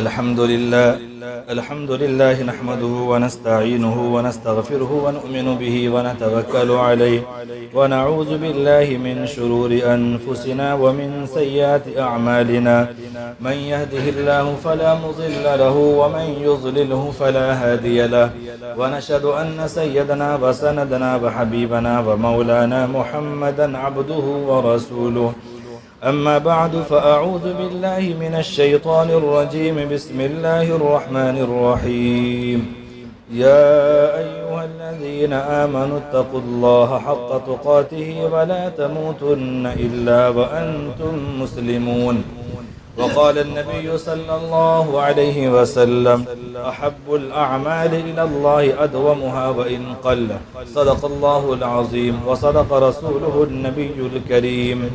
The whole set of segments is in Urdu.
الحمد لله نحمده ونستعينه ونستغفره ونؤمن به ونتوكل عليه ونعوذ بالله من شرور أنفسنا ومن سيئات أعمالنا من يهده الله فلا مضل له ومن يضلله فلا هادي له ونشهد أن سيدنا وسندنا وحبيبنا ومولانا محمدا عبده ورسوله أما بعد فأعوذ بالله من الشيطان الرجيم بسم الله الرحمن الرحيم يا أيها الذين آمنوا اتقوا الله حق تقاته ولا تموتن إلا وأنتم مسلمون وقال النبي صلى الله عليه وسلم أحب الأعمال إلى الله أدومها وإن قل صدق الله العظيم وصدق رسوله النبي الكريم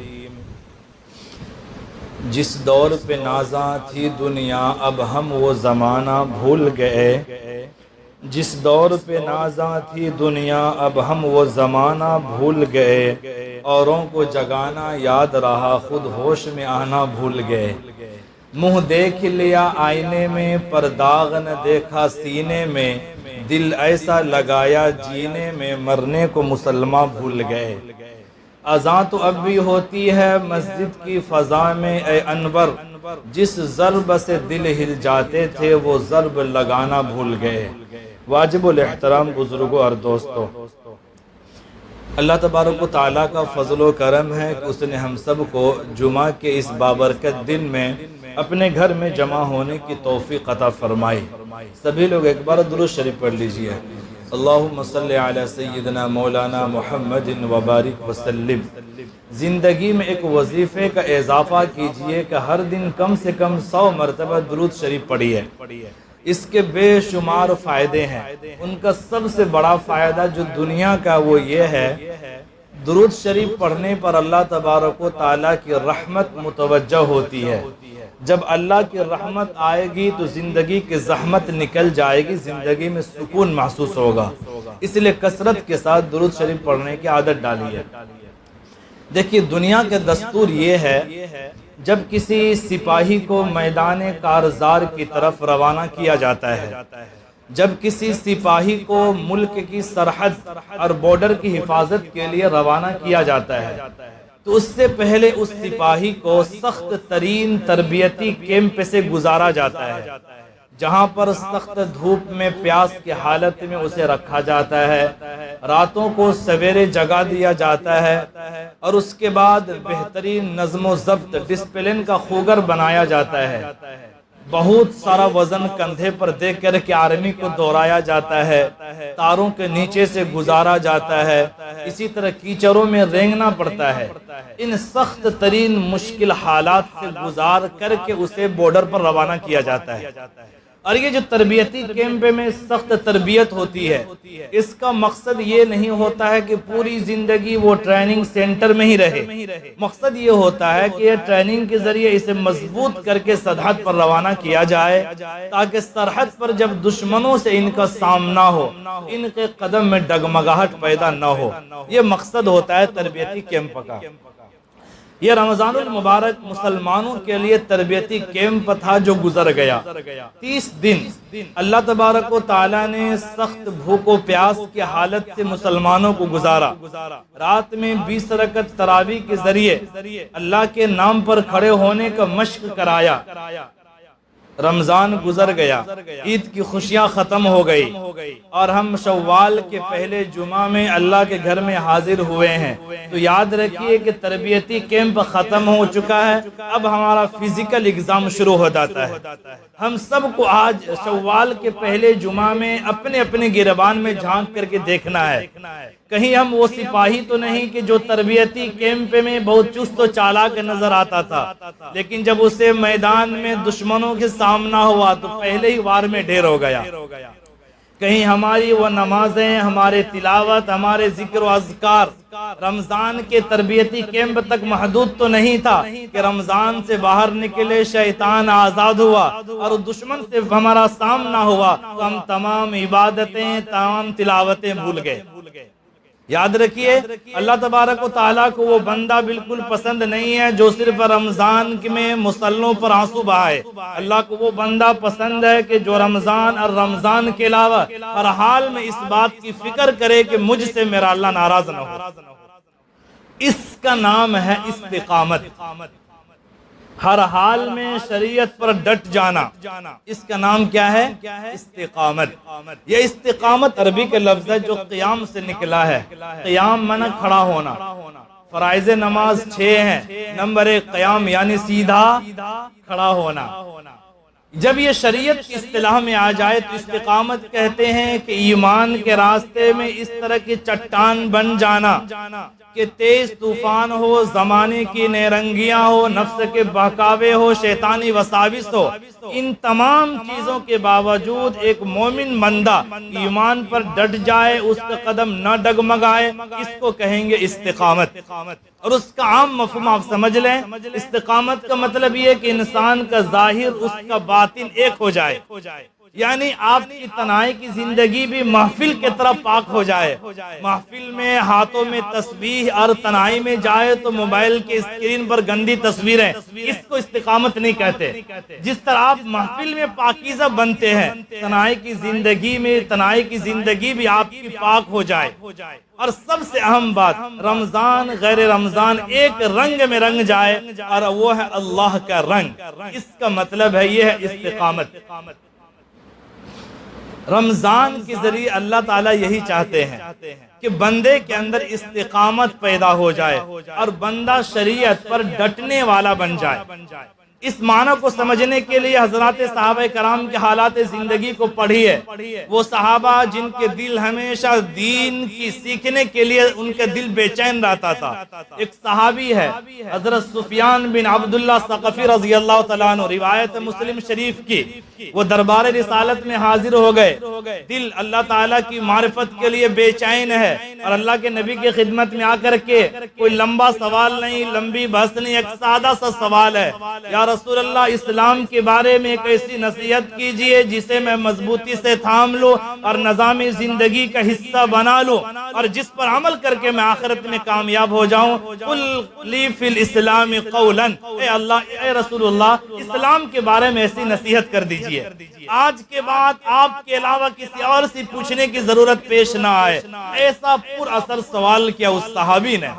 جس دور پہ نازاں تھی دنیا اب ہم وہ زمانہ بھول گئے جس دور پہ نازاں تھی دنیا اب ہم وہ زمانہ بھول گئے اوروں کو جگانا یاد رہا خود ہوش میں آنا بھول گئے منہ دیکھ لیا آئینے میں پر داغ نہ دیکھا سینے میں دل ایسا لگایا جینے میں مرنے کو مسلمان بھول گئے اذان تو اب بھی ہوتی ہے مسجد کی فضا میں اے انور جس ضرب سے دل ہل جاتے تھے وہ ضرب لگانا بھول گئے واجب الاحترام بزرگوں اور دوستوں، اللہ تبارک و تعالیٰ کا فضل و کرم ہے کہ اس نے ہم سب کو جمعہ کے اس بابرکت دن میں اپنے گھر میں جمع ہونے کی توفیق عطا فرمائی۔ سبھی لوگ ایک بار درود شریف پڑھ لیجئے۔ اللہم صلی علی سیدنا مولانا محمد وبارک وسلم۔ زندگی میں ایک وظیفے کا اضافہ کیجئے کہ ہر دن کم سے کم 100 مرتبہ درود شریف پڑھیے۔ اس کے بے شمار فائدے ہیں، ان کا سب سے بڑا فائدہ جو دنیا کا وہ یہ ہے درود شریف پڑھنے پر اللہ تبارک و تعالیٰ کی رحمت متوجہ ہوتی ہے۔ جب اللہ کی رحمت آئے گی تو زندگی کی زحمت نکل جائے گی، زندگی میں سکون محسوس ہوگا، اس لیے کثرت کے ساتھ درود شریف پڑھنے کی عادت ڈالیے۔ دیکھیے دنیا کے دستور یہ ہے جب کسی سپاہی کو میدان کارزار کی طرف روانہ کیا جاتا ہے، جب کسی سپاہی کو ملک کی سرحد اور بارڈر کی حفاظت کے لیے روانہ کیا جاتا ہے تو اس سے پہلے اس سپاہی کو سخت ترین تربیتی کیمپ سے گزارا جاتا ہے، جہاں پر سخت دھوپ میں پیاس کی حالت میں اسے رکھا جاتا ہے، راتوں کو سویرے جگا دیا جاتا ہے اور اس کے بعد بہترین نظم و ضبط ڈسپلن کا خوگر بنایا جاتا ہے، بہت سارا وزن کندھے پر دے کر کے آرمی کو دوڑایا جاتا ہے، تاروں کے نیچے سے گزارا جاتا ہے، اسی طرح کیچڑوں میں رینگنا پڑتا ہے۔ ان سخت ترین مشکل حالات سے گزار کر کے اسے بارڈر پر روانہ کیا جاتا ہے۔ اور یہ جو تربیتی کیمپ میں سخت تربیت ہوتی ہے اس کا مقصد یہ نہیں ہوتا ہے کہ پوری زندگی وہ ٹریننگ سینٹر میں ہی رہے، مقصد یہ ہوتا ہے کہ یہ ٹریننگ کے ذریعے اسے مضبوط کر کے سرحد پر روانہ کیا جائے تاکہ سرحد پر جب دشمنوں سے ان کا سامنا ہو ان کے قدم میں ڈگمگاہٹ پیدا نہ ہو، یہ مقصد ہوتا ہے تربیتی کیمپ کا۔ یہ رمضان المبارک مسلمانوں کے لیے تربیتی کیمپ تھا جو گزر گیا۔ 30 دن اللہ تبارک و تعالیٰ نے سخت بھوک و پیاس کی حالت سے مسلمانوں کو گزارا، رات میں 20 رکعت تراویح کے ذریعے اللہ کے نام پر کھڑے ہونے کا مشق کرایا۔ رمضان گزر گیا، عید کی خوشیاں ختم ہو گئی اور ہم شوال کے پہلے جمعہ میں اللہ کے گھر میں حاضر ہوئے ہیں، تو یاد رکھیے کہ تربیتی کیمپ ختم ہو چکا ہے، اب ہمارا فزیکل ایگزام شروع ہو جاتا ہے۔ ہم سب کو آج شوال کے پہلے جمعہ میں اپنے اپنے گریبان میں جھانک کر کے دیکھنا ہے، کہیں ہم وہ سپاہی تو نہیں کہ جو تربیتی کیمپ میں بہت چست و چالاک نظر آتا تھا لیکن جب اسے میدان میں دشمنوں کے سامنا ہوا تو پہلے ہی وار میں ڈھیر ہو گیا۔ کہیں ہماری وہ نمازیں، ہمارے تلاوت، ہمارے ذکر و اذکار رمضان کے تربیتی کیمپ تک محدود تو نہیں تھا کہ رمضان سے باہر نکلے شیطان آزاد ہوا اور دشمن سے ہمارا سامنا ہوا تو ہم تمام عبادتیں، تمام تلاوتیں بھول گئے۔ یاد رکھیے اللہ تبارک و تعالیٰ کو وہ بندہ بالکل پسند نہیں ہے جو صرف رمضان میں مصلوں پر آنسو بہائے۔ اللہ کو وہ بندہ پسند ہے کہ جو رمضان اور رمضان کے علاوہ ہر حال میں اس بات کی فکر کرے کہ مجھ سے میرا اللہ ناراض نہ ہو۔ اس کا نام ہے استقامت۔ ہر حال میں شریعت پر ڈٹ جانا، اس کا نام کیا ہے؟ استقامت۔ یہ استقامت عربی کے لفظ ہے جو قیام سے نکلا ہے۔ قیام معنی کھڑا ہونا۔ فرائض نماز 6 ہیں۔ نمبر 1 قیام یعنی سیدھا کھڑا ہونا۔ جب یہ شریعت کی اصطلاح میں آ جائے تو استقامت کہتے ہیں کہ ایمان کے راستے میں اس طرح کی چٹان بن جانا کہ تیز طوفان ہو، زمانے کی نیرنگیاں ہو، نفس کے بہکاوے ہو، شیطانی وساوس ہو، ان تمام چیزوں کے باوجود ایک مومن بندہ ایمان پر ڈٹ جائے، اس کا قدم نہ ڈگمگائے، اس کو کہیں گے استقامت۔ اور اس کا عام مفہوم آپ سمجھ لیں، استقامت کا مطلب یہ کہ انسان کا ظاہر اس کا باطن ایک ہو جائے، یعنی آپ کی تنہائی کی زندگی بھی محفل کی طرح پاک ہو جائے۔ محفل میں ہاتھوں میں تسبیح اور تنہائی میں جائے تو موبائل کے اسکرین پر گندی تصویریں، اس کو استقامت نہیں کہتے۔ جس طرح آپ محفل میں پاکیزہ بنتے ہیں، تنہائی کی زندگی بھی آپ کی پاک ہو جائے۔ اور سب سے اہم بات، رمضان غیر رمضان ایک رنگ میں رنگ جائے، اور وہ ہے اللہ کا رنگ۔ اس کا مطلب ہے، یہ ہے استقامت۔ رمضان کے ذریعے اللہ تعالیٰ یہی چاہتے ہیں کہ بندے کے اندر استقامت پیدا ہو جائے اور بندہ شریعت پر ڈٹنے والا بن جائے۔ اس معنی کو سمجھنے کے لیے حضرات صحابہ کرام کے حالات زندگی کو پڑھیے۔ وہ صحابہ جن کے دل ہمیشہ دین کی سیکھنے کے لیے ان کے دل بے چین رہتا تھا۔ ایک صحابی ہے حضرت سفیان بن عبداللہ ثقفی رضی اللہ تعالیٰ عنہ، روایت مسلم شریف کی۔ وہ دربار رسالت میں حاضر ہو گئے، دل اللہ تعالیٰ کی معرفت کے لیے بے چین ہے، اور اللہ کے نبی کی خدمت میں آ کر کے کوئی لمبا سوال نہیں، لمبی بحث نہیں، ایک سادہ سا سوال ہے، یا رسول اللہ اسلام کے بارے میں ایک ایسی نصیحت کیجئے جسے میں مضبوطی سے تھام لوں اور نظام زندگی کا حصہ بنا لوں، اور جس پر عمل کر کے میں آخرت میں کامیاب ہو جاؤں۔ قل لی فی الاسلام قولا، اے اللہ، اے رسول اللہ، اسلام کے بارے میں ایسی نصیحت کر دیجئے آج کے بعد آپ کے علاوہ کسی اور سے پوچھنے کی ضرورت پیش نہ آئے۔ ایسا پر اثر سوال کیا اس صحابی نے۔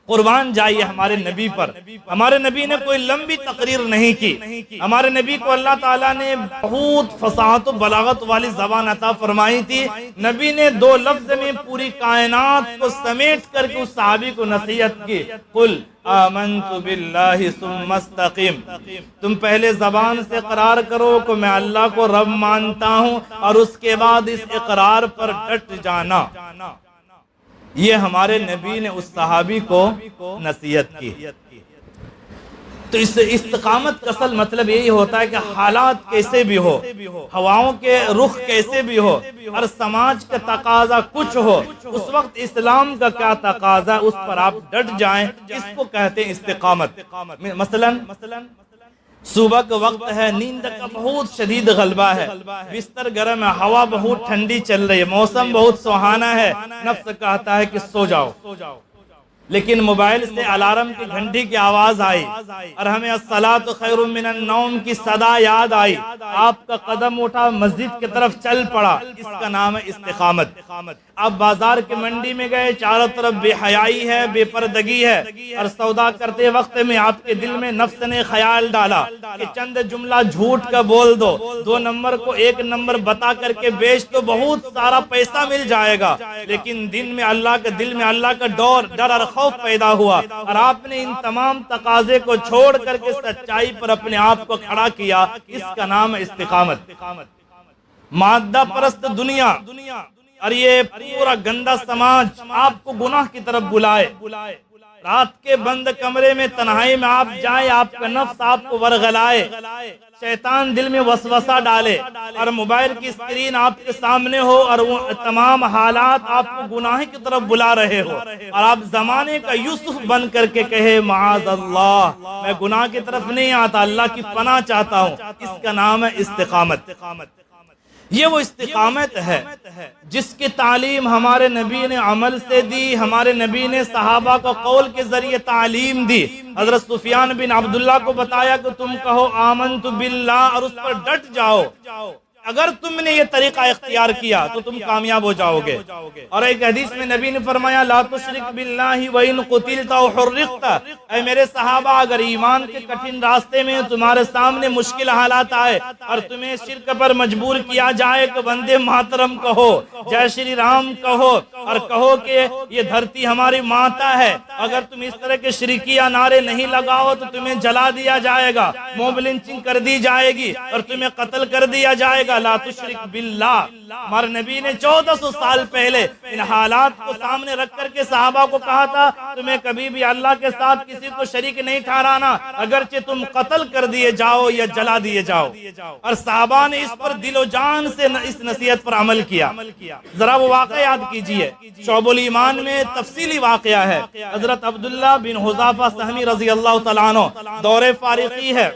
قربان جائیے ہمارے نبی پر۔ ہمارے نبی نے کوئی لمبی تقریر نہیں کی۔ ہمارے نبی کو اللہ تعالیٰ نے بہت فصاحت و بلاغت والی زبان عطا فرمائی تھی۔ نبی نے 2 لفظ میں پوری کائنات کو سمیٹ کر کے اس صحابی کو نصیحت کی، قل آمنت باللہ ثم استقم، تم پہلے زبان سے اقرار کرو کہ میں اللہ کو رب مانتا ہوں، اور اس کے بعد اس اقرار پر ڈٹ جانا۔ یہ ہمارے نبی نے اس صحابی کو نصیحت کی۔ تو اس استقامت کا اصل مطلب یہی ہوتا ہے کہ حالات کیسے بھی ہو، ہواؤں کے رخ کیسے بھی ہو، اور سماج کا تقاضا کچھ ہو، اس وقت اسلام کا کیا تقاضا، اس پر آپ ڈٹ جائیں، اس کو کہتے ہیں استقامت۔ مثلا صبح کا وقت ہے، نیند کا بہت شدید غلبہ ہے، بستر گرم ہے، ہوا بہت ٹھنڈی چل رہی ہے، موسم بہت سہانا ہے، نفس کہتا ہے کہ سو جاؤ، لیکن موبائل سے الارم کی گھنٹی کی آواز آئی اور ہمیں الصلاۃ خیر من النوم کی صدا یاد آئی، آپ کا قدم اٹھا، مسجد کی طرف چل پڑا، اس کا نام ہے استقامت۔ آپ بازار کے منڈی میں گئے، چاروں طرف بے حیائی ہے، بے پردگی ہے، اور سودا کرتے وقت میں آپ کے دل میں نفس نے خیال ڈالا کہ چند جملہ جھوٹ کا بول دو، 2 نمبر کو 1 نمبر بتا کر کے بیچ تو بہت سارا پیسہ مل جائے گا، لیکن دل میں اللہ کا ڈر اور خوف پیدا ہوا، اور آپ نے ان تمام تقاضے کو چھوڑ کر کے سچائی پر اپنے آپ کو کھڑا کیا، اس کا نام ہے استقامت۔ مادہ پرست دنیا اور یہ پورا گندا سماج آپ کو گناہ کی طرف بلائے، رات کے بند کمرے میں تنہائی میں آپ جائیں، آپ کا نفس آپ کو ورغلائے، شیطان دل میں وسوسہ ڈالے، اور موبائل کی اسکرین آپ کے سامنے ہو، اور وہ تمام حالات آپ کو گناہ کی طرف بلا رہے ہو، اور آپ زمانے کا یوسف بن کر کے کہے معاذ اللہ، میں گناہ کی طرف نہیں آتا، اللہ کی پناہ چاہتا ہوں، اس کا نام ہے استقامت۔ یہ وہ استقامت ہے جس کی تعلیم ہمارے نبی نے عمل سے دی، ہمارے نبی نے صحابہ کو قول کے ذریعے تعلیم دی۔ حضرت سفیان بن عبداللہ کو بتایا کہ تم کہو آمنت باللہ اور اس پر ڈٹ جاؤ، اگر تم نے یہ طریقہ اختیار کیا تو تم کامیاب ہو جاؤ گے۔ اور ایک حدیث میں نبی نے فرمایا لا تشرک باللہ وَإِن قُتِلْتَ أَوْ حُرِّقْتَ، اے میرے صحابہ اگر ایمان کے کٹھن راستے میں تمہارے سامنے مشکل حالات آئے اور تمہیں شرک پر مجبور کیا جائے کہ وندے ماترم کہو، جے شری رام کہو اور کہو کہ یہ دھرتی ہماری ماتا ہے، اگر تم اس طرح کے شرکیہ نعرے نہیں لگاؤ تو تمہیں جلا دیا جائے گا، موب لنچنگ کر دی جائے گی اور تمہیں قتل کر دیا جائے گا۔ لا تشرک باللہ، ہمارے نبی نے 1400 سال پہلے ان حالات کو سامنے رکھ کر کے صحابہ کو کہا تھا تمہیں کبھی بھی اللہ کے ساتھ کسی کو شریک نہیں ٹھہرانا، اگرچہ تم قتل کر دیے جاؤ یا جلا دیے جاؤ۔ اور صحابہ نے اس پر دل و جان سے اس نصیحت پر عمل کیا۔ ذرا وہ واقعہ یاد کیجئے، شعب الایمان میں تفصیلی واقعہ ہے۔ حضرت عبداللہ بن حذافہ سہمی رضی اللہ تعالیٰ عنہ دور فارغی ہے،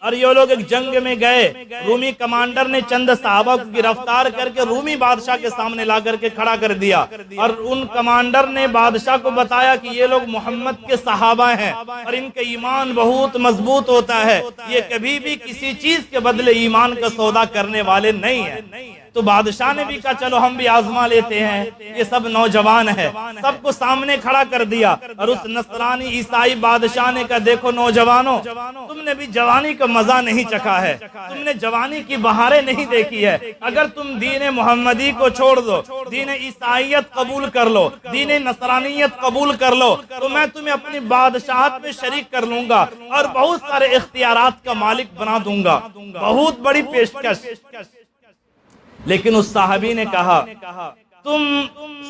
اور یہ لوگ ایک جنگ میں گئے، رومی کمانڈر نے چند صحابہ کو گرفتار کر کے رومی بادشاہ کے سامنے لا کر کے کھڑا کر دیا، اور ان کمانڈر نے بادشاہ کو بتایا کہ یہ لوگ محمد کے صحابہ ہیں اور ان کا ایمان بہت مضبوط ہوتا ہے، یہ کبھی بھی کسی چیز کے بدلے ایمان کا سودا کرنے والے نہیں ہیں۔ تو بادشاہ نے بھی کہا چلو ہم بھی آزما لیتے ہیں، یہ سب نوجوان ہے، سب کو سامنے کھڑا کر دیا، اور اس نصرانی عیسائی بادشاہ نے کہا دیکھو نوجوانوں، تم نے بھی جوانی کا مزہ نہیں چکھا ہے، تم نے جوانی کی بہاریں نہیں دیکھی ہے، اگر تم دین محمدی کو چھوڑ دو، دین عیسائیت قبول کر لو، دین نصرانیت قبول کر لو، تو میں تمہیں اپنی بادشاہت میں شریک کر لوں گا اور بہت سارے اختیارات کا مالک بنا دوں گا۔ بہت بڑی پیشکش۔ لیکن اس صحابی نے کہا تم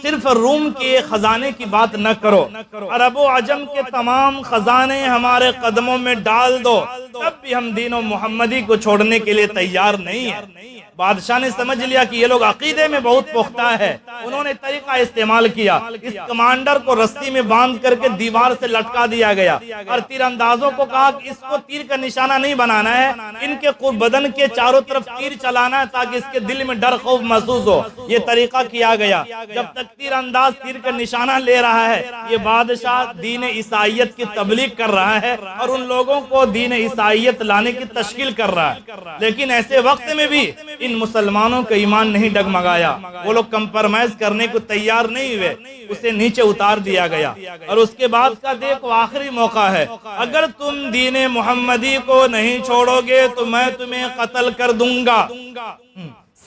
صرف روم کے خزانے کی بات نہ کرو، عرب و عجم کے تمام خزانے ہمارے قدموں میں ڈال دو، تب بھی ہم دین و محمدی کو چھوڑنے کے لیے تیار نہیں ہیں۔ بادشاہ نے سمجھ لیا کہ یہ لوگ عقیدے میں بہت پختہ ہے، انہوں نے طریقہ استعمال کیا، اس کمانڈر کو رسی میں باندھ کر کے دیوار سے لٹکا دیا گیا، اور تیر اندازوں کو کہا کہ اس کو تیر کا نشانہ نہیں بنانا ہے، ان کے بدن کے چاروں طرف تیر چلانا ہے تاکہ اس کے دل میں ڈر خوف محسوس ہو۔ یہ طریقہ کیا گیا، جب تک تیر انداز تیر کا نشانہ لے رہا ہے، یہ بادشاہ دین عیسائیت کی تبلیغ کر رہا ہے اور ان لوگوں کو دین عیسائیت لانے کی تشکیل کر رہا ہے۔ لیکن ایسے وقت میں بھی ان مسلمانوں کا ایمان نہیں ڈگمگایا، وہ لوگ کمپرمائز کرنے کو تیار نہیں ہوئے، اسے نیچے اتار دیا گیا۔ اور اس کے بعد کا دیکھو آخری موقع ہے، اگر تم دین محمدی کو نہیں چھوڑو گے تو میں تمہیں قتل کر دوں گا۔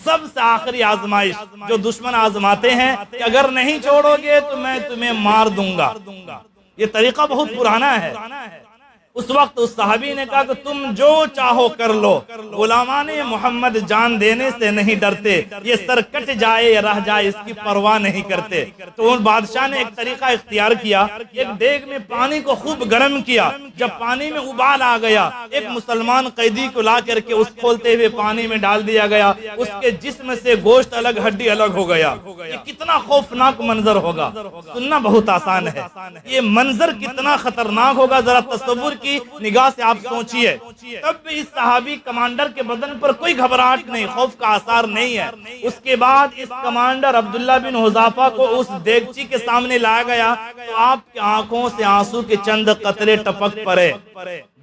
سب سے آخری آزمائش جو دشمن آزماتے ہیں کہ اگر نہیں چھوڑو گے تو میں تمہیں مار دوں گا۔ یہ طریقہ بہت پرانا ہے۔ اس وقت اس صحابی نے کہا کہ تم جو چاہو کر لو، غلامان محمد جان دینے سے نہیں ڈرتے، یہ سر کٹ جائے یا رہ جائے اس کی پرواہ نہیں کرتے۔ تو ان بادشاہ نے ایک طریقہ اختیار کیا، ایک دیگ میں پانی کو خوب گرم کیا، جب پانی میں ابال آ گیا ایک مسلمان قیدی کو لا کر کے اس کھولتے ہوئے پانی میں ڈال دیا گیا، اس کے جسم سے گوشت الگ ہڈی الگ ہو گیا۔ یہ کتنا خوفناک منظر ہوگا، سننا بہت آسان ہے، یہ منظر کتنا خطرناک ہوگا ذرا تصور کی نگاہ سے آپ سوچئے۔ تب بھی اس صحابی کمانڈر کے بدن پر کوئی گھبراہٹ نہیں، خوف کا آثار نہیں ہے۔ اس کے بعد اس کمانڈر عبداللہ بن حذافہ کو اس دیگچی کے سامنے لایا گیا تو آپ کی آنکھوں سے آنسو کے چند قطرے ٹپک پڑے۔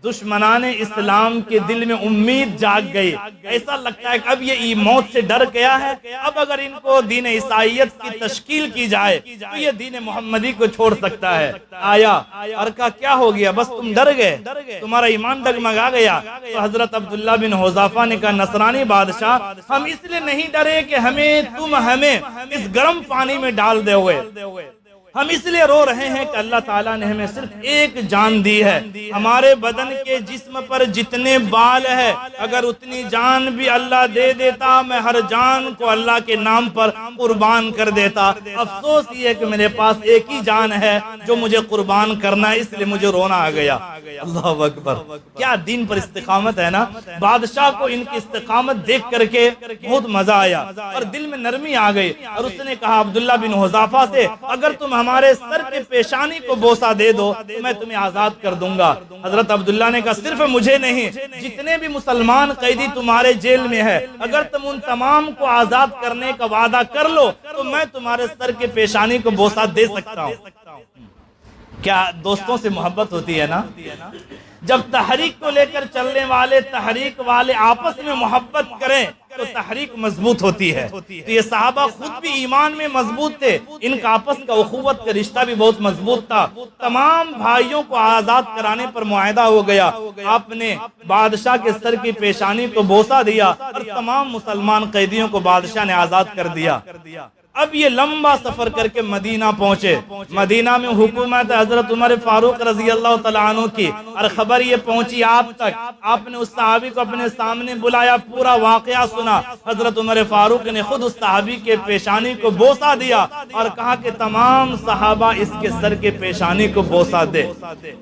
دشمنان اسلام کے دل میں امید جاگ گئی، ایسا لگتا ہے کہ اب یہ موت سے ڈر گیا ہے، اب اگر ان کو دین عیسائیت کی تشکیل کی جائے تو یہ دین محمدی کو چھوڑ سکتا ہے۔ آیا اور کہا کیا ہو گیا، بس تم ڈر گئے، تمہارا ایمان ڈگمگا گیا؟ تو حضرت عبداللہ بن حذافہ نے کہا نصرانی بادشاہ، ہم اس لیے نہیں ڈرے کہ تم ہمیں اس گرم پانی میں ڈال دے ہوئے، ہم اس لیے رو رہے ہیں کہ اللہ تعالیٰ نے ہمیں صرف ایک جان دی ہے، ہمارے بدن کے جسم پر جتنے بال ہے اگر اتنی جان بھی اللہ دے دیتا میں ہر جان کو اللہ کے نام پر قربان کر دیتا۔ افسوس یہ ہے کہ میرے پاس ایک ہی جان ہے جو مجھے قربان کرنا ہے، اس لیے مجھے رونا آ گیا۔ اللہ اکبر، کیا دین پر استقامت ہے نا۔ بادشاہ کو ان کی استقامت دیکھ کر کے بہت مزہ آیا اور دل میں نرمی آ گئی، اور اس نے کہا عبداللہ بن حذافہ سے اگر تم ہمارے سر کے پیشانی کو بوسہ دے دو تو میں تمہیں آزاد کر دوں گا۔ حضرت عبداللہ نے کہا صرف مجھے نہیں، جتنے بھی مسلمان قیدی تمہارے جیل میں ہے، اگر تم ان تمام کو آزاد کرنے کا وعدہ کر لو تو میں تمہارے سر کے پیشانی کو بوسہ دے سکتا ہوں۔ کیا دوستوں سے محبت ہوتی ہے نا؟ جب تحریک کو لے کر چلنے والے تحریک والے آپس میں محبت کریں تو تحریک مضبوط ہوتی ہے۔ تو یہ صحابہ خود بھی ایمان میں مضبوط تھے، ان کا آپس کا اخوت کا رشتہ بھی بہت مضبوط تھا۔ تمام بھائیوں کو آزاد کرانے پر معاہدہ ہو گیا۔ آپ نے بادشاہ کے سر کی پیشانی کو بوسہ دیا اور تمام مسلمان قیدیوں کو بادشاہ نے آزاد کر دیا۔ اب یہ لمبا سفر کر کے مدینہ پہنچے۔ مدینہ میں حکومت حضرت عمر فاروق رضی اللہ تعالیٰ عنہ کی، اور خبر یہ پہنچی آپ تک۔ آپ نے اس صحابی کو اپنے سامنے بلایا، پورا واقعہ سنا۔ حضرت عمر فاروق نے خود اس صحابی کے پیشانی کو بوسہ دیا اور کہا کہ تمام صحابہ اس کے سر کے پیشانی کو بوسہ دے۔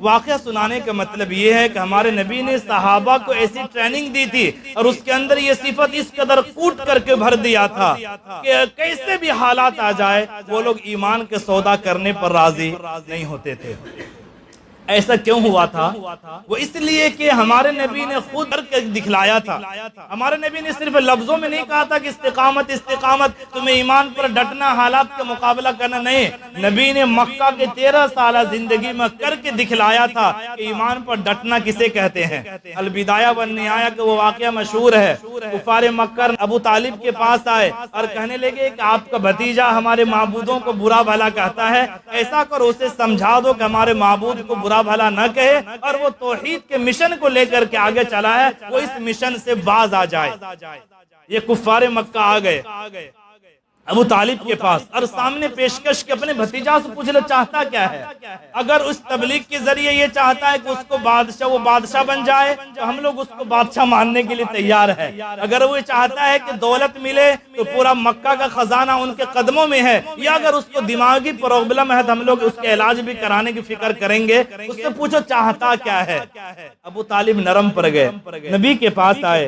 واقعہ سنانے کا مطلب یہ ہے کہ ہمارے نبی نے صحابہ کو ایسی ٹریننگ دی تھی اور اس کے اندر یہ صفت اس قدر کوٹ کر کے بھر دیا تھا کہ کیسے بھی حالات آ جائے وہ لوگ ایمان کے سودا کرنے پر راضی نہیں ہوتے تھے۔ ایسا کیوں ہوا تھا؟ وہ اس لیے کہ ہمارے نبی نے خود کر کے دکھلایا تھا۔ ہمارے نبی نے صرف لفظوں میں نہیں کہا تھا کہ استقامت استقامت، تمہیں ایمان پر ڈٹنا، حالات کا مقابلہ کرنا، نہیں۔ نبی نے مکہ کے 13 سالہ زندگی میں کر کے دکھلایا تھا کہ ایمان پر ڈٹنا کسے کہتے ہیں۔ البدایہ والنہایہ کا وہ واقعہ مشہور ہے۔ کفار مکہ ابو طالب کے پاس آئے اور کہنے لگے کہ آپ کا بھتیجا ہمارے معبودوں کو برا بھلا کہتا ہے، ایسا کرو اسے سمجھا دو کہ ہمارے معبود کو برا بھلا نہ کہے اور وہ توحید کے مشن کو لے کر کے آگے چلا ہے، وہ اس مشن سے باز آ جائے۔ یہ کفار مکہ آ گئے ابو طالب کے پاس اور سامنے پیشکش کے اپنے بھتیجا سے پوچھ لے چاہتا کیا ہے۔ اگر اس تبلیغ کے ذریعے یہ چاہتا ہے کہ اس کو وہ بادشاہ بن جائے تو ہم لوگ اس کو بادشاہ ماننے کے لیے تیار ہے۔ اگر وہ چاہتا ہے کہ دولت ملے تو پورا مکہ کا خزانہ ان کے قدموں میں ہے، یا اگر اس کو دماغی پرابلم ہے تو ہم لوگ اس کے علاج بھی کرانے کی فکر کریں گے۔ اس سے پوچھو چاہتا کیا ہے۔ ابو طالب نرم پڑ گئے، نبی کے پاس آئے،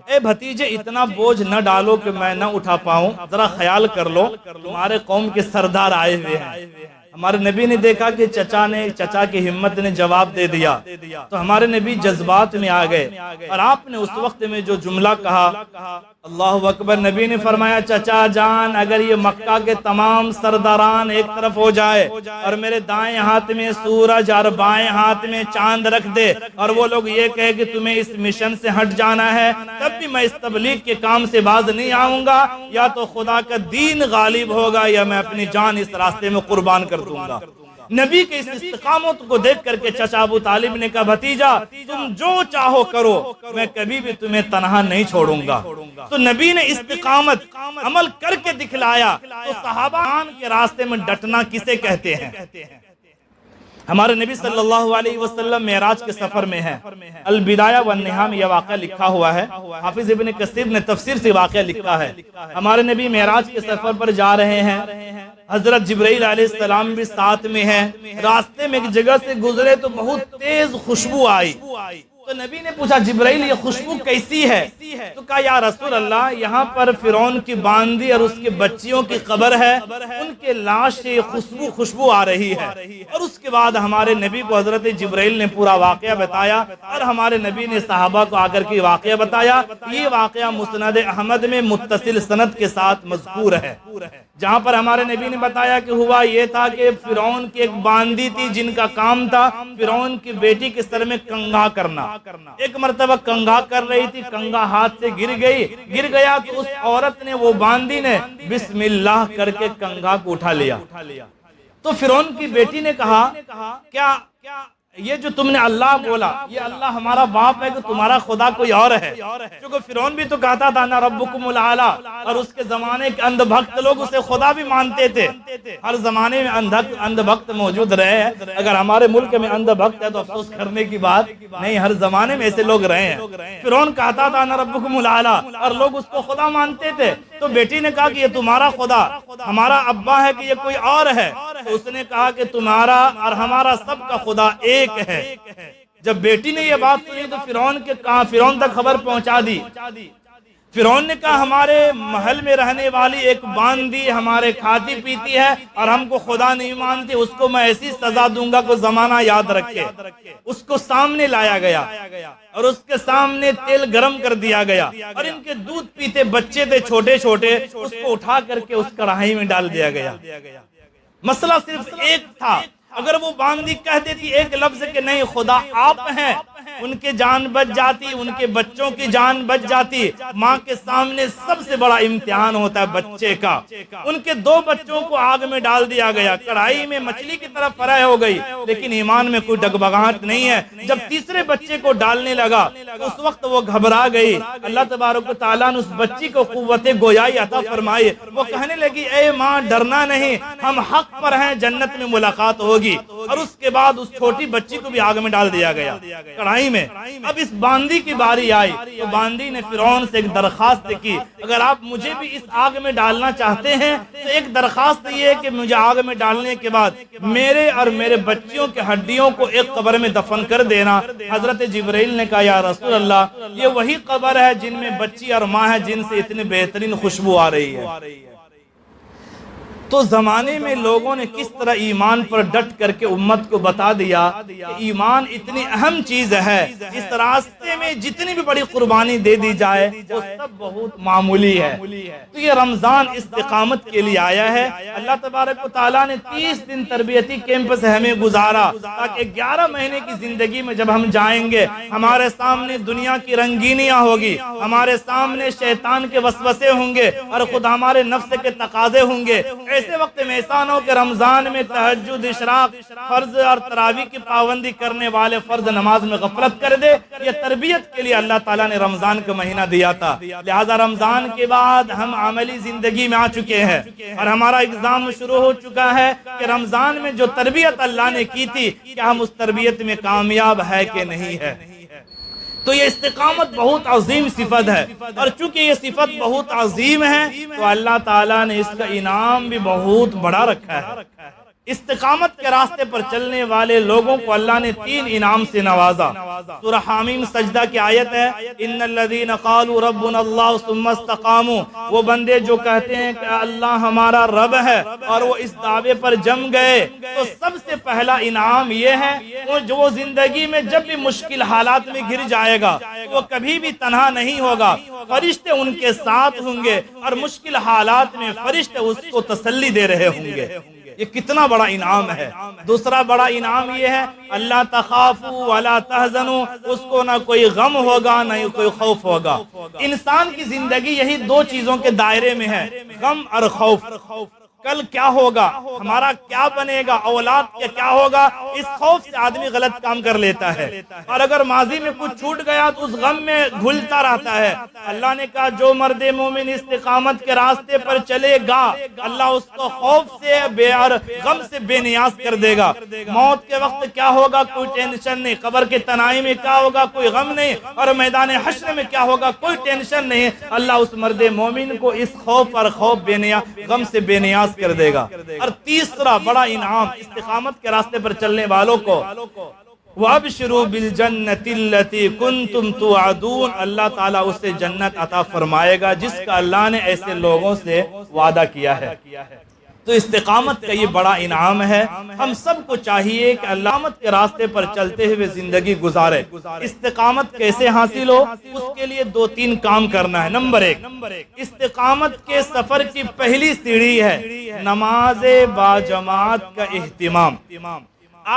اے بھتیجے اتنا بوجھ نہ ڈالو کہ میں نہ اٹھا پاؤں، ذرا خیال کر لو، تمہارے قوم کے سردار آئے ہوئے ہیں۔ ہمارے نبی نے دیکھا کہ چچا کی ہمت نے جواب دے دیا تو ہمارے نبی جذبات میں آ گئے اور آپ نے اس وقت میں جو جملہ کہا، اللہ اکبر، نبی نے فرمایا چچا جان اگر یہ مکہ کے تمام سرداران ایک طرف ہو جائے اور میرے دائیں ہاتھ میں سورج اور بائیں ہاتھ میں چاند رکھ دے اور وہ لوگ یہ کہے کہ تمہیں اس مشن سے ہٹ جانا ہے، تب بھی میں اس تبلیغ کے کام سے باز نہیں آؤں گا، یا تو خدا کا دین غالب ہوگا یا میں اپنی جان اس راستے میں قربان کر دوں گا۔ نبی کے اس استقامت کو دیکھ کر کے چچا ابو طالب نے کہا بھتیجا تم جو چاہو کرو، میں کبھی بھی تمہیں تنہا نہیں چھوڑوں گا۔ تو نبی نے استقامت عمل کر کے دکھلایا۔ تو صحابہ کے راستے میں ڈٹنا کسے کہتے ہیں؟ ہمارے نبی صلی اللہ علیہ وسلم معراج کے سفر میں ہیں۔ البدایہ والنہایہ میں یہ واقعہ لکھا ہوا ہے، حافظ ابن کثیر نے تفسیر سے واقعہ لکھا ہے۔ ہمارے نبی معراج کے سفر پر جا رہے ہیں، حضرت جبرائیل علیہ السلام بھی ساتھ میں ہیں۔ راستے میں ایک جگہ سے گزرے تو بہت تیز خوشبو آئی، تو نبی نے پوچھا جبرائیل یہ خوشبو کیسی ہے؟ تو کہا یا رسول اللہ یہاں پر فرعون کی باندی اور اس کے بچیوں کی قبر ہے، ان کے لاش سے خوشبو آ رہی ہے۔ اور اس کے بعد ہمارے نبی کو حضرت جبرائیل نے پورا واقعہ بتایا اور ہمارے نبی نے صحابہ کو آ کر کے واقعہ بتایا۔ یہ واقعہ مسند احمد میں متصل سند کے ساتھ مذکور ہے، جہاں پر ہمارے نبی نے بتایا کہ ہوا یہ تھا کہ فرعون کی ایک باندی تھی جن کا کام تھا فرعون کی بیٹی کے سر میں کنگھا کرنا۔ ایک مرتبہ کنگھا کر رہی تھی، کنگھا ہاتھ سے گر گیا تو اس عورت نے، وہ باندی نے بسم اللہ کر کے کنگھا کو اٹھا لیا۔ تو فرعون کی بیٹی نے کہا کیا یہ جو تم نے اللہ بولا یہ اللہ ہمارا باپ ہے کہ تمہارا خدا کوئی اور ہے؟ کیونکہ فرعون بھی تو کہتا تھا نا ربکم العالی، اور اس کے زمانے کے اندھ بھکت لوگ اسے خدا بھی مانتے تھے۔ ہر زمانے میں اندھ بھکت موجود رہے ہیں، اگر ہمارے ملک میں اندھ بھکت ہے تو افسوس کرنے کی بات نہیں، ہر زمانے میں ایسے لوگ رہے ہیں۔ فرعون کہتا تھا نا ربکم العالی اور لوگ اس کو خدا مانتے تھے۔ تو بیٹی نے کہا کہ یہ تمہارا خدا، ہمارا ابا ہے کہ یہ کوئی اور ہے؟ تو اس نے کہا کہ تمہارا اور ہمارا سب کا خدا ایک ہے۔ جب بیٹی نے یہ بات سنی تو فرعون تک خبر پہنچا دی۔ فرعون نے کہا ہمارے محل میں رہنے والی ایک باندی ہمارے کھاتی پیتی ہے اور ہم کو خدا نہیں مانتی، اس کو میں ایسی سزا دوں گا کہ زمانہ یاد رکھے۔ اس کو سامنے لایا گیا اور اس کے سامنے تیل گرم کر دیا گیا، اور ان کے دودھ پیتے بچے تھے چھوٹے چھوٹے، اس کو اٹھا کر کے اس کڑاہی میں ڈال دیا گیا۔ مسئلہ صرف ایک تھا، اگر وہ باندی کہہ دیتی ایک لفظ کہ نہیں خدا آپ ہیں، ان کے جان بچ جاتی، ان کے بچوں کی جان بچ جاتی۔ ماں کے سامنے سب سے بڑا امتحان ہوتا ہے بچے کا۔ ان کے 2 بچوں کو آگ میں ڈال دیا گیا، کڑھائی میں مچھلی کی طرف فرائی ہو گئی، لیکن ایمان میں کوئی ڈگمگاہٹ نہیں ہے۔ جب تیسرے بچے کو ڈالنے لگا اس وقت وہ گھبرا گئی۔ اللہ تبارک و تعالیٰ نے اس بچی کو قوت گویائی عطا فرمائی۔ وہ کہنے لگی اے ماں ڈرنا نہیں، ہم حق پر ہیں، جنت میں ملاقات ہوگی۔ اور اس کے بعد اس چھوٹی بچی کو بھی آگ میں ڈال دیا گیا کڑھائی میں۔ اب اس باندی کی باری آئی تو باندی نے فرعون سے ایک درخواست کی، اگر آپ مجھے بھی اس آگ میں ڈالنا چاہتے ہیں تو ایک درخواست یہ ہے کہ مجھے آگ میں ڈالنے کے بعد میرے اور میرے بچیوں کے ہڈیوں کو ایک قبر میں دفن کر دینا۔ حضرت جبرائیل نے کہا یا رسول اللہ، یہ وہی قبر ہے جن میں بچی اور ماں ہے جن سے اتنی بہترین خوشبو آ رہی ہے۔ تو زمانے میں لوگوں نے کس طرح ایمان پر ڈٹ کر کے امت کو بتا دیا کہ ایمان اتنی اہم چیز ہے، اس راستے میں جتنی بھی بڑی قربانی دے دی جائے وہ سب بہت معمولی ہے۔ تو یہ رمضان استقامت کے لیے آیا ہے۔ اللہ تبارک و تعالیٰ نے 30 دن تربیتی کیمپ سے ہمیں گزارا تاکہ 11 مہینے کی زندگی میں جب ہم جائیں گے ہمارے سامنے دنیا کی رنگینیاں ہوگی، ہمارے سامنے شیطان کے وسوسے ہوں گے اور خود ہمارے نفس کے تقاضے ہوں گے۔ ایسے وقت میں ایسا نہ ہو کہ رمضان میں تہجد، اشراق، فرض اور تراویح کی پابندی کرنے والے فرض نماز میں غفلت کر دے۔ یہ تربیت کے لیے اللہ تعالیٰ نے رمضان کا مہینہ دیا تھا، لہذا رمضان کے بعد ہم عملی زندگی میں آ چکے ہیں اور ہمارا اگزام شروع ہو چکا ہے کہ رمضان میں جو تربیت اللہ نے کی تھی کیا ہم اس تربیت میں کامیاب ہے کہ نہیں ہے۔ تو یہ استقامت بہت عظیم صفت ہے، اور چونکہ یہ صفت بہت عظیم ہے تو اللہ تعالیٰ نے اس کا انعام بھی بہت بڑا رکھا ہے۔ استقامت کے راستے پر چلنے والے لوگوں کو اللہ نے 3 انعام سے نوازا۔ سورہ حامیم سجدہ کی آیت ہے ان الذین قالوا ربنا اللہ ثم استقاموا، وہ بندے جو کہتے ہیں کہ اللہ ہمارا رب ہے اور وہ اس دعوے پر جم گئے، تو سب سے پہلا انعام یہ ہے وہ جو زندگی میں جب بھی مشکل حالات میں گر جائے گا وہ کبھی بھی تنہا نہیں ہوگا، فرشتے ان کے ساتھ ہوں گے اور مشکل حالات میں فرشتے اس کو تسلی دے رہے ہوں گے۔ یہ کتنا بڑا انعام ہے۔ دوسرا بڑا انعام یہ ہے اللہ تخافوا ولا تحزنوا، اس کو نہ کوئی غم ہوگا نہ کوئی خوف ہوگا۔ انسان کی زندگی یہی 2 چیزوں کے دائرے میں ہے، غم اور خوف۔ کل کیا ہوگا، ہمارا کیا بنے گا، اولاد کا کیا ہوگا، اس خوف سے آدمی غلط کام کر لیتا ہے، اور اگر ماضی میں کچھ چھوٹ گیا تو اس غم میں گھلتا رہتا ہے۔ اللہ نے کہا جو مرد مومن استقامت کے راستے پر چلے گا اللہ اس کو خوف سے اور غم سے بے نیاز کر دے گا۔ موت کے وقت کیا ہوگا کوئی ٹینشن نہیں، قبر کے تنہائی میں کیا ہوگا کوئی غم نہیں، اور میدان حشر میں کیا ہوگا کوئی ٹینشن نہیں۔ اللہ اس مرد مومن کو اس خوف اور غم سے بے نیاز کر دے گا۔ اور تیسرا بڑا انعام استقامت کے راستے پر چلنے والوں کو وَأَبْشِرُوا بِالْجَنَّةِ الَّتِي كُنْتُمْ تُوعَدُونَ، اللہ تعالیٰ اسے جنت عطا فرمائے گا جس کا اللہ نے ایسے لوگوں سے وعدہ کیا ہے۔ تو استقامت کا یہ بڑا انعام ہے۔ ہم سب کو چاہیے کہ استقامت کے راستے پر چلتے ہوئے زندگی گزارے۔ استقامت کیسے حاصل ہو، اس کے لیے 2-3 کام کرنا ہے۔ نمبر 1، استقامت کے سفر کی پہلی سیڑھی ہے نماز باجماعت کا اہتمام۔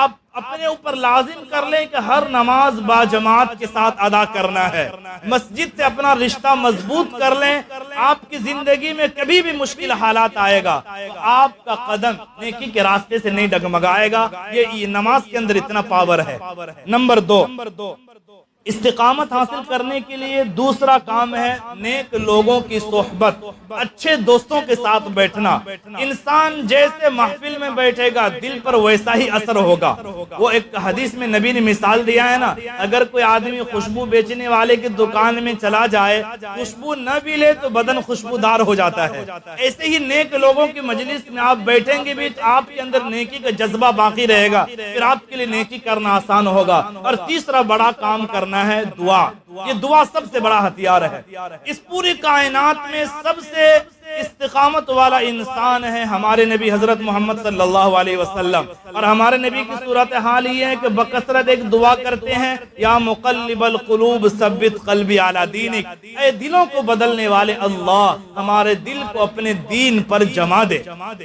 آپ اپنے اوپر لازم کر لیں کہ ہر نماز باجماعت کے ساتھ ادا کرنا ہے۔ مسجد سے اپنا رشتہ مضبوط کر لیں، آپ کی زندگی میں کبھی بھی مشکل حالات آئے گا آپ کا قدم نیکی کے راستے سے نہیں ڈگمگائے گا۔ یہ نماز کے اندر اتنا پاور ہے۔ نمبر 2، استقامت حاصل کرنے کے لیے دوسرا کام ہے نیک لوگوں کی صحبت، اچھے دوستوں کے ساتھ بیٹھنا۔ انسان جیسے محفل میں بیٹھے گا دل پر ویسا ہی اثر ہوگا۔ وہ ایک حدیث میں نبی نے مثال دیا ہے نا، اگر کوئی آدمی خوشبو بیچنے والے کی دکان میں چلا جائے خوشبو نہ بھی لے تو بدن خوشبودار ہو جاتا ہے۔ ایسے ہی نیک لوگوں کی مجلس میں آپ بیٹھیں گے بھی تو آپ کے اندر نیکی کا جذبہ باقی رہے گا، پھر آپ کے لیے نیکی کرنا آسان ہوگا۔ اور تیسرا بڑا کام کرنا کرنا ہے دعا۔ یہ دعا سب سے بڑا ہتھیار ہے۔ اس پوری کائنات میں سب سے استقامت والا انسان ہے ہمارے نبی حضرت محمد صلی اللہ علیہ وسلم، اور ہمارے نبی کی صورتحال یہ ہے کہ بکثرت ایک دعا کرتے ہیں، یا مقلب القلوب ثبت قلبی علی دینک، اے دلوں کو بدلنے والے اللہ ہمارے دل کو اپنے دین پر جما دے۔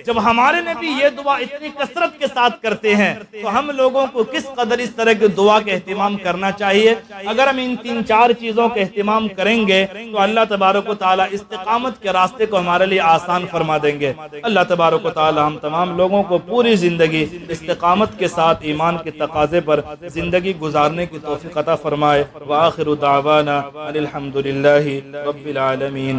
جب ہمارے نبی یہ دعا اتنی کثرت کے ساتھ کرتے ہیں تو ہم لوگوں کو کس قدر اس طرح کی دعا کا اہتمام کرنا چاہیے۔ اگر ہم ان 3-4 چیزوں کا اہتمام کریں گے تو اللہ تبارک و تعالی استقامت کے راستے کو ہمارے لیے آسان فرما دیں گے۔ اللہ تبارک و تعالی ہم تمام لوگوں کو پوری زندگی استقامت کے ساتھ ایمان کے تقاضے پر زندگی گزارنے کی توفیق عطا فرمائے۔ وآخر دعوانا الحمدللہ رب العالمین۔